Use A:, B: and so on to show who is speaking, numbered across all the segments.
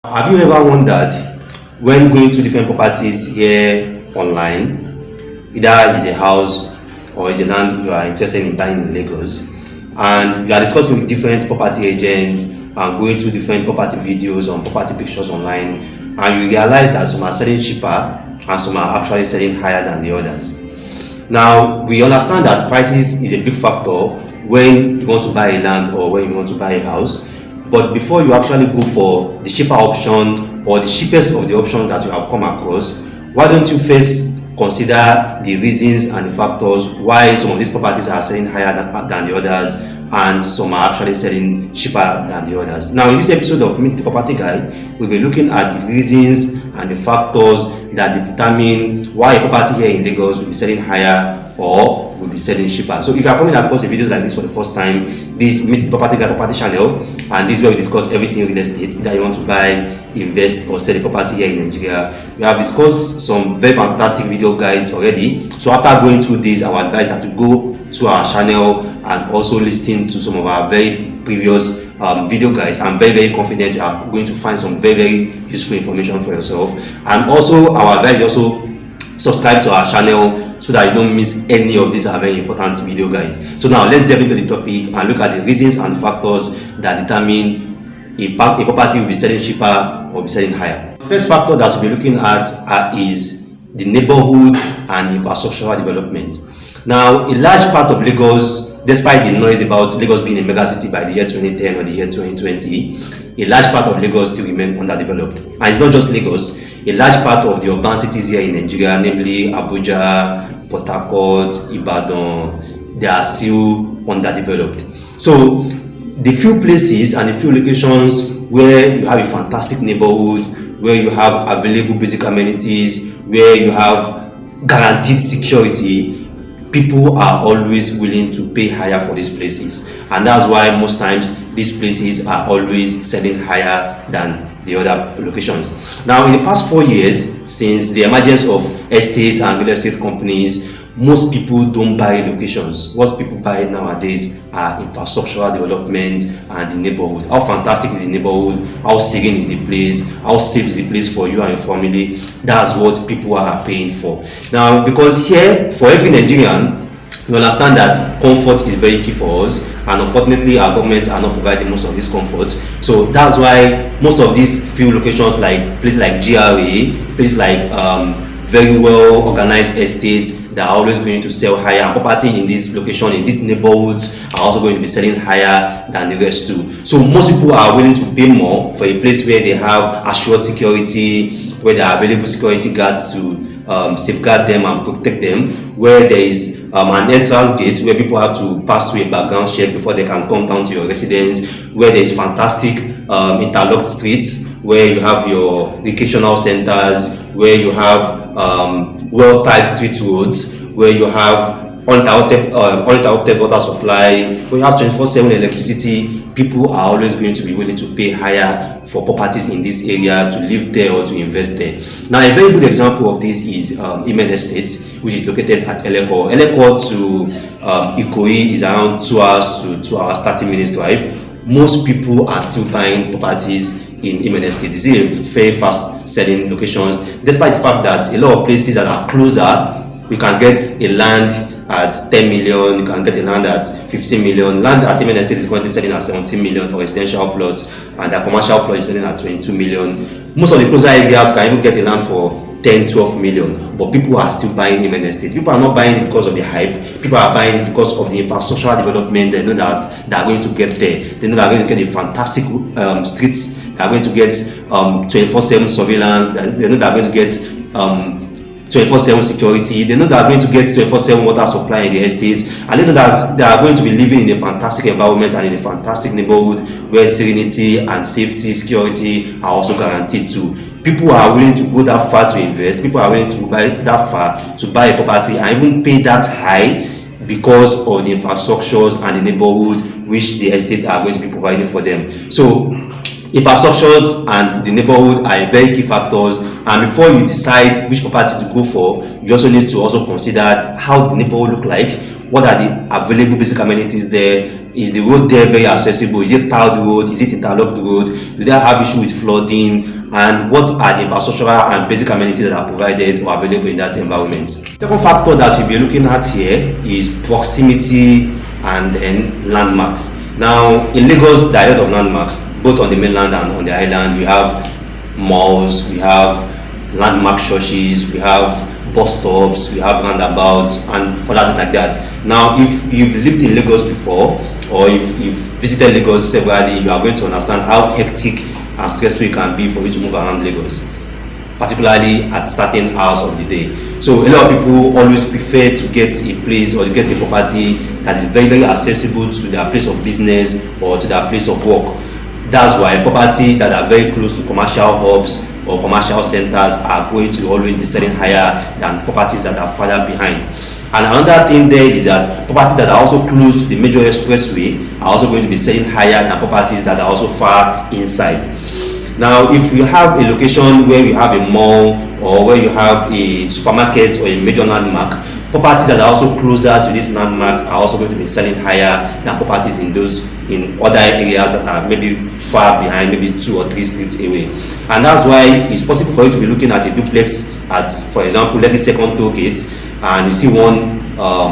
A: Have you ever wondered when going to different properties here online, either is a house or is a land you are interested in buying in Lagos, and you are discussing with different property agents and going through different property videos and property pictures online, and you realize that some are selling cheaper and some are actually selling higher than the others? Now, we understand that prices is a big factor when you want to buy a land or when you want to buy a house. But before you actually go for the cheaper option or the cheapest of the options that you have come across, why don't you first consider the reasons and the factors why some of these properties are selling higher than the others and some are actually selling cheaper than the others. Now, in this episode of Meet the Property Guy, we'll be looking at the reasons and the factors that determine why a property here in Lagos will be selling higher or will be selling cheaper. So if you are coming across a video like this for the first time, this Meet the Property Guy property channel, and this is where we discuss everything real estate, either you want to buy, invest or sell a property here in Nigeria. We have discussed some very fantastic video guides already. So after going through this, our advice are to go to our channel and also listen to some of our very previous video guides. I'm very confident you are going to find some very useful information for yourself. And also our advice is also subscribe to our channel so that you don't miss any of these very important video guides. So now let's delve into the topic and look at the reasons and factors that determine if a property will be selling cheaper or be selling higher. The first factor that we'll be looking at is the neighborhood and infrastructural development. Now, a large part of Lagos, despite the noise about Lagos being a mega city by the year 2010 or the year 2020, a large part of Lagos still remains underdeveloped. And it's not just Lagos. A large part of the urban cities here in Nigeria, namely Abuja, Port Harcourt, Ibadan, they are still underdeveloped. So the few places and the few locations where you have a fantastic neighborhood, where you have available basic amenities, where you have guaranteed security, people are always willing to pay higher for these places, and that's why most times these places are always selling higher than the other locations. Now, in the past 4 years, since the emergence of estate and real estate companies, most people don't buy locations. What people buy nowadays are infrastructural development and the neighborhood. How fantastic is the neighborhood? How serene is the place? How safe is the place for you and your family? That's what people are paying for. Now, because here, for every Nigerian, we understand that comfort is very key for us, and unfortunately our governments are not providing most of this comfort. So that's why most of these few locations, like places like GRA, places like very well organized estates, that are always going to sell higher, and property in this location, in these neighborhoods, are also going to be selling higher than the rest too. So most people are willing to pay more for a place where they have assured security, where there are available security guards to safeguard them and protect them, where there is an entrance gate where people have to pass through a background check before they can come down to your residence, where there is fantastic interlocked streets, where you have your recreational centers, where you have well-tied street roads, where you have uninterrupted water supply, where you have 24/7 electricity. People are always going to be willing to pay higher for properties in this area, to live there or to invest there. Now, a very good example of this is Imen Estate, which is located at Eleko. Eleko to Ikoyi is around 2 hours to 2 hours 30 minutes drive. Most people are still buying properties in Imen Estate. This is a very fast selling locations, despite the fact that a lot of places that are closer, you can get a land at 10 million, you can get a land at 15 million. Land at Imen Estate is currently selling at 17 million for residential plots, and the commercial plot is selling at 22 million. Most of the closer areas can even get a land for 10-12 million, but people are still buying Imen Estate. People are not buying it because of the hype. People are buying it because of the infrastructural development. They know that they are going to get there. They know they are going to get a fantastic streets. They are going to get 24/7 surveillance. They know they are going to get 24/7 security. They know they are going to get 24/7 water supply in the estate, and they know that they are going to be living in a fantastic environment and in a fantastic neighborhood where serenity and safety, security are also guaranteed too. People are willing to go that far to invest. People are willing to buy that far to buy a property and even pay that high because of the infrastructures and the neighborhood which the estate are going to be providing for them. So infrastructures and the neighborhood are very key factors, and before you decide which property to go for, you also need to also consider how the neighborhood look like, what are the available basic amenities there, Is the road there very accessible? Is it tiled road? Is it interlocked road? Do they have issue with flooding? And what are the infrastructural and basic amenities that are provided or available in that environment? Second factor that we'll be looking at here is proximity and then landmarks. Now, in Lagos, there are a lot of landmarks, both on the mainland and on the island. We have malls, we have landmark churches, we have bus stops, we have roundabouts, and other things like that. Now, if you've lived in Lagos before, or if you've visited Lagos severally, you are going to understand how hectic and stressful it can be for you to move around Lagos, particularly at certain hours of the day. So a lot of people always prefer to get a place or to get a property that is very, very accessible to their place of business or to their place of work. That's why property that are very close to commercial hubs or commercial centers are going to always be selling higher than properties that are further behind. And another thing there is that properties that are also close to the major expressway are also going to be selling higher than properties that are also far inside. Now, if you have a location where you have a mall or where you have a supermarket or a major landmark, properties that are also closer to these landmarks are also going to be selling higher than properties in other areas that are maybe far behind, maybe 2 or 3 streets away. And that's why it's possible for you to be looking at a duplex at, for example, Lekki Second Toll Gate, and you see one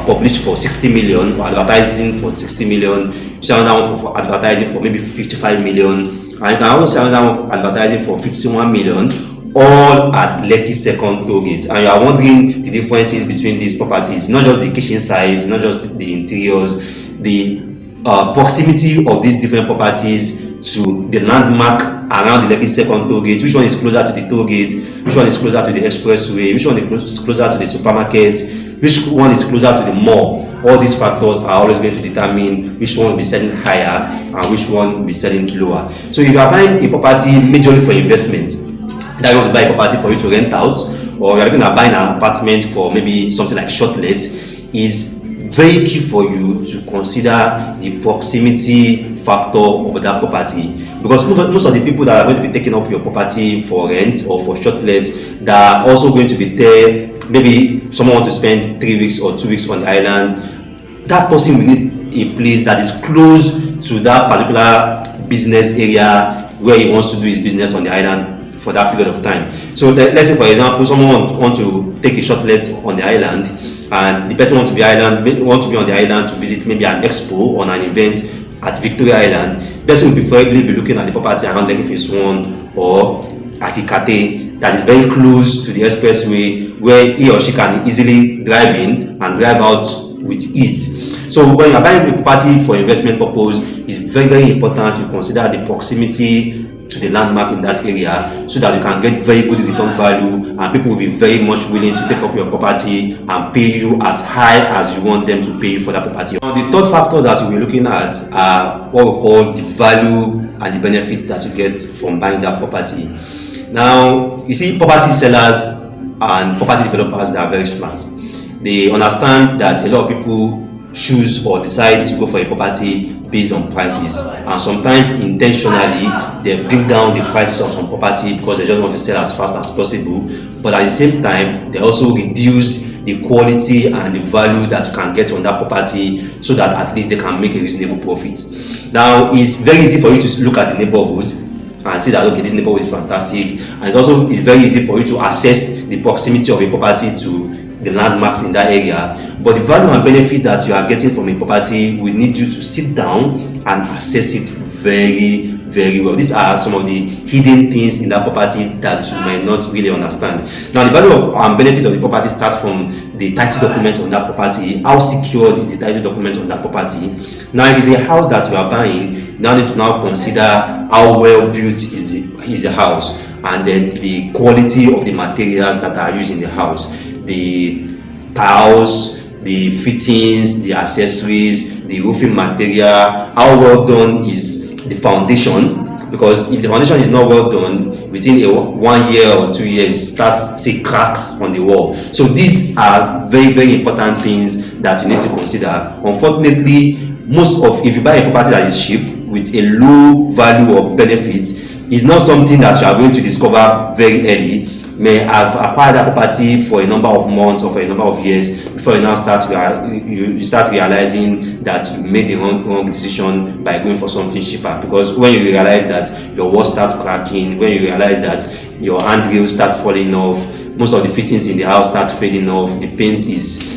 A: published for 60 million or advertising for 60 million, you see another one for advertising for maybe 55 million, and you can also see another one advertising for 51 million, all at Lekki Second Toll Gate. And you are wondering the differences between these properties, not just the kitchen size, not just the interiors, the proximity of these different properties to the landmark around the Lekki Second Toll Gate. Which one is closer to the toll gate? Which one is closer to the expressway? Which one is closer to the supermarket? Which one is closer to the mall? All these factors are always going to determine which one will be selling higher and which one will be selling lower. So if you are buying a property majorly for investment, that you want to buy a property for you to rent out, or you are looking at buying an apartment for maybe something like short let, is very key for you to consider the proximity factor of that property, because most of the people that are going to be taking up your property for rent or for short let, that are also going to be there. Maybe someone wants to spend 3 weeks or 2 weeks on the island. That person will need a place that is close to that particular business area where he wants to do his business on the island for that period of time. So let's say, for example, someone wants to take a short let on the island, and the person wants to be on the island to visit maybe an expo or an event at Victoria Island. The person will preferably be looking at the property around Lekki Phase 1 or at Ikate, that is very close to the expressway, where he or she can easily drive in and drive out with ease. So when you are buying a property for investment purpose, it's very, very important to consider the proximity to the landmark in that area, so that you can get very good return value, and people will be very much willing to take up your property and pay you as high as you want them to pay you for that property. Now, the third factor that we'll be looking at are what we call the value and the benefits that you get from buying that property. Now, you see, property sellers and property developers, they are very smart. They understand that a lot of people choose or decide to go for a property based on prices, and sometimes intentionally they bring down the prices of some property because they just want to sell as fast as possible, but at the same time they also reduce the quality and the value that you can get on that property, so that at least they can make a reasonable profit. Now, it's very easy for you to look at the neighborhood and see that, okay, this neighborhood is fantastic, and it's very easy for you to assess the proximity of a property to the landmarks in that area, but the value and benefit that you are getting from a property will need you to sit down and assess it very, very well. These are some of the hidden things in that property that you might not really understand. Now, the value and benefit of the property starts from the title document on that property. How secured is the title document on that property? Now, if it's a house that you are buying, you now need to consider how well built is the house, and then the quality of the materials that are used in the house, the tiles, the fittings, the accessories, the roofing material, how well done is the foundation, because if the foundation is not well done, within 1 year or 2 years starts see cracks on the wall. So these are very, very important things that you need to consider. Unfortunately, if you buy a property that is cheap with a low value or benefits, is not something that you are going to discover very early. may have acquired that property for a number of months or for a number of years before you now you start realizing that you made the wrong decision by going for something cheaper. Because when you realize that your wall starts cracking, when you realize that your handrails start falling off, most of the fittings in the house start fading off, the paint is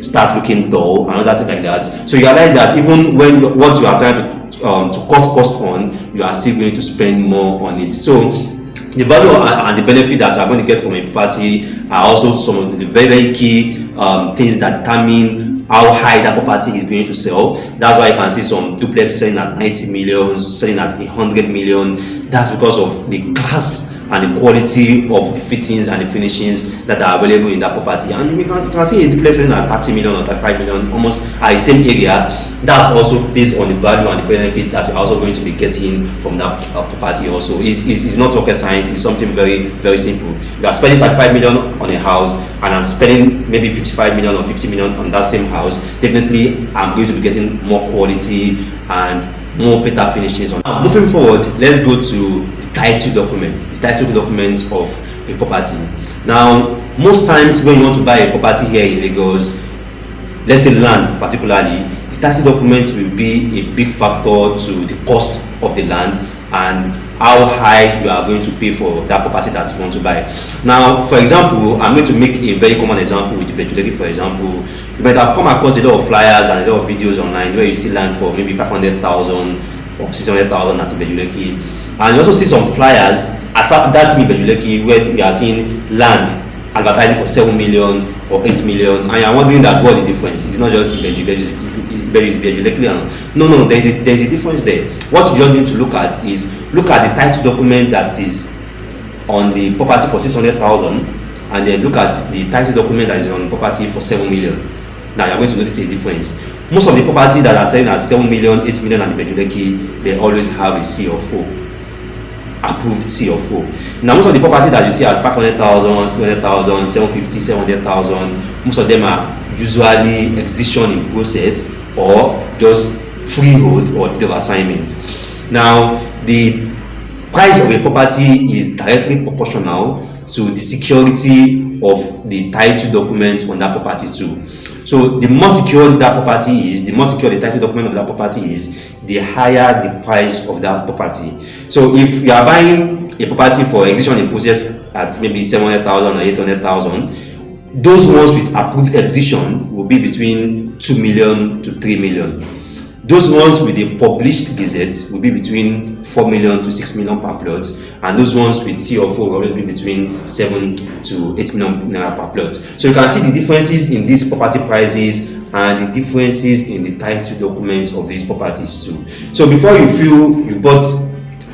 A: start looking dull and other things like that, so you realize that even when what you are trying to cut cost on, you are still going to spend more on it. So the value and the benefit that you are going to get from a property are also some of the very, very key things that determine how high that property is going to sell. That's why you can see some duplex selling at 90 million, selling at 100 million. That's because of the class and the quality of the fittings and the finishings that are available in that property. And you can see a duplex selling at 30 million or 35 million, almost at the same area. That's also based on the value and the benefits that you're also going to be getting from that property. Also, it's not rocket science. It's something very, very simple. You are spending 35 million on a house, and I'm spending maybe 55 million or 50 million on that same house. Definitely, I'm going to be getting more quality and more better finishes on. Now, moving forward, let's go to the title documents. The title documents of a property. Now, most times when you want to buy a property here in Lagos, let's say land particularly, the title document will be a big factor to the cost of the land and how high you are going to pay for that property that you want to buy. Now, for example, I'm going to make a very common example with Ibeju-Lekki. For example, you might have come across a lot of flyers and a lot of videos online where you see land for maybe 500,000 or 600,000 at Ibeju-Lekki, and you also see some flyers that's in Ibeju-Lekki where you are seeing land advertising for 7 million or 8 million, and you are wondering that what's the difference. It's not just Ibeju-Lekki. No, there's a difference there. What you just need to look at is look at the title document that is on the property for 600,000, and then look at the title document that is on the property for 7 million. Now you're going to notice a difference. Most of the properties that are selling at 7 million, 8 million at Ibeju-Lekki, they always have a C of O, approved C of O. Now most of the properties that you see at 500,000, 700,000, 750, 700,000, most of them are usually execution in process or just freehold or deed of assignment. Now the price of a property is directly proportional to the security of the title document on that property too. So the more secure that property is, the more secure the title document of that property is, the higher the price of that property. So if you are buying a property for execution in process at maybe 700,000 or 800,000, those ones with approved execution will be between 2 million to 3 million. Those ones with a published gazette will be between 4 million to 6 million per plot, and those ones with C of O will always be between 7 to 8 million naira per plot. So you can see the differences in these property prices and the differences in the title documents of these properties too. So before you feel you bought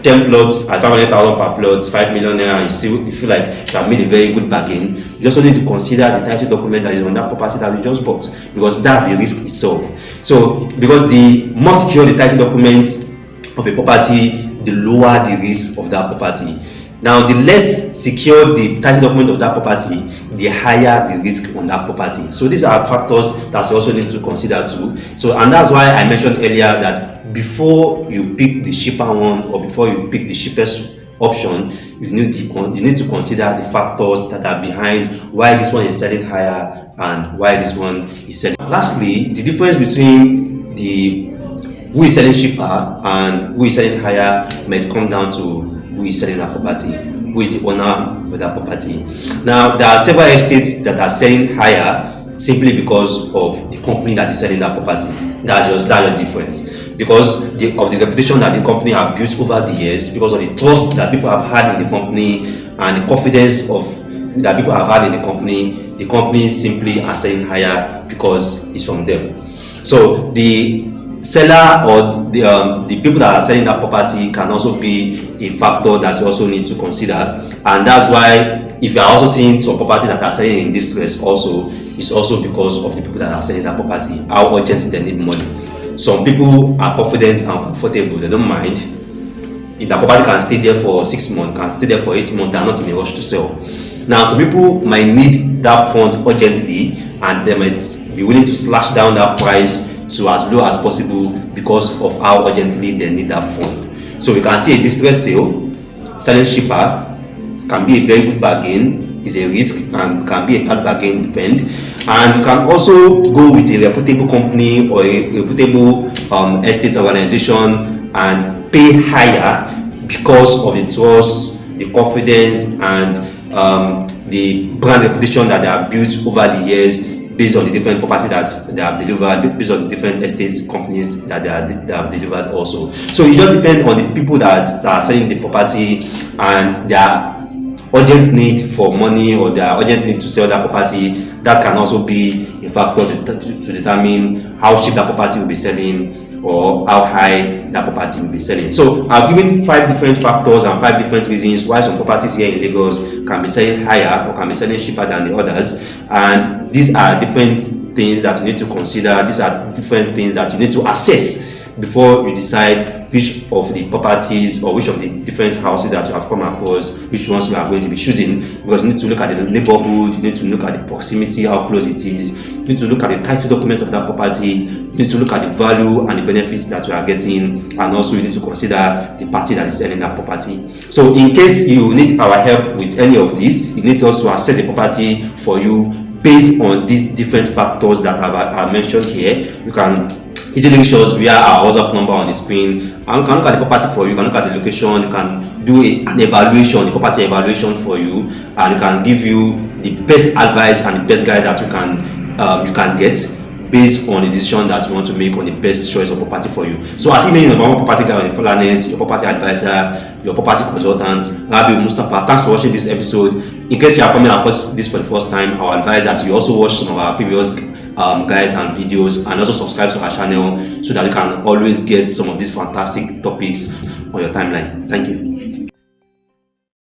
A: 10 plots at 500,000 per plot, 5 million naira, you feel like you have made a very good bargain, you also need to consider the title document that is on that property that you just bought, because that's a risk itself. So because the more secure the title documents of a property, the lower the risk of that property. Now the less secure the title document of that property, the higher the risk on that property. So these are factors that you also need to consider too. So, and that's why I mentioned earlier that before you pick the cheaper one or before you pick the cheapest option, you need to consider the factors that are behind why this one is selling higher and why this one is selling. Lastly, the difference between who is selling cheaper and who is selling higher might come down to who is selling that property, who is the owner of that property. Now there are several estates that are selling higher simply because of the company that is selling that property. That's just the difference, because of the reputation that the company have built over the years, because of the trust that people have had in the company and the confidence that people have had in the company simply are selling higher because it's from them. So the seller or the people that are selling that property can also be a factor that you also need to consider, and that's why if you are also seeing some property that are selling in distress, also it's also because of the people that are selling that property, how urgent they need money. Some people are confident and comfortable, they don't mind if the property can stay there for 6 months, can stay there for 8 months, they are not in a rush to sell. Now some people might need that fund urgently and they must be willing to slash down that price to as low as possible because of how urgently they need that fund. So we can see a distress sale selling cheaper can be a very good bargain, is a risk, and can be a bad bargain, depend. And you can also go with a reputable company or a reputable estate organization and pay higher because of the trust, the confidence, and the brand reputation that they have built over the years, based on the different property that they have delivered, based on the different estate companies that they have delivered also. So it just depends on the people that are selling the property and their urgent need for money, or their urgent need to sell that property. That can also be a factor to determine how cheap that property will be selling, or how high that property will be selling. So I've given 5 different factors and 5 different reasons why some properties here in Lagos can be selling higher or can be selling cheaper than the others. And these are different things that you need to consider. These are different things that you need to assess before you decide which of the properties or which of the different houses that you have come across, which ones you are going to be choosing. Because you need to look at the neighborhood, you need to look at the proximity, how close it is, you need to look at the title document of that property, you need to look at the value and the benefits that you are getting, and also you need to consider the party that is selling that property. So in case you need our help with any of this, you need us to assess the property for you based on these different factors that I've mentioned here. You can easily reach us via our WhatsApp number on the screen, and you can look at the property for you, you can look at the location, you can do an evaluation, the property evaluation for you, and you can give you the best advice and the best guide that you can get based on the decision that you want to make on the best choice of property for you. So as email your normal property guy on the planet, your property advisor, your property consultant, Rabi Mustafa. Thanks for watching this episode. In case you are coming across this for the first time, I advise that you also watch some of our previous guides and videos, and also subscribe to our channel so that you can always get some of these fantastic topics on your timeline. Thank you.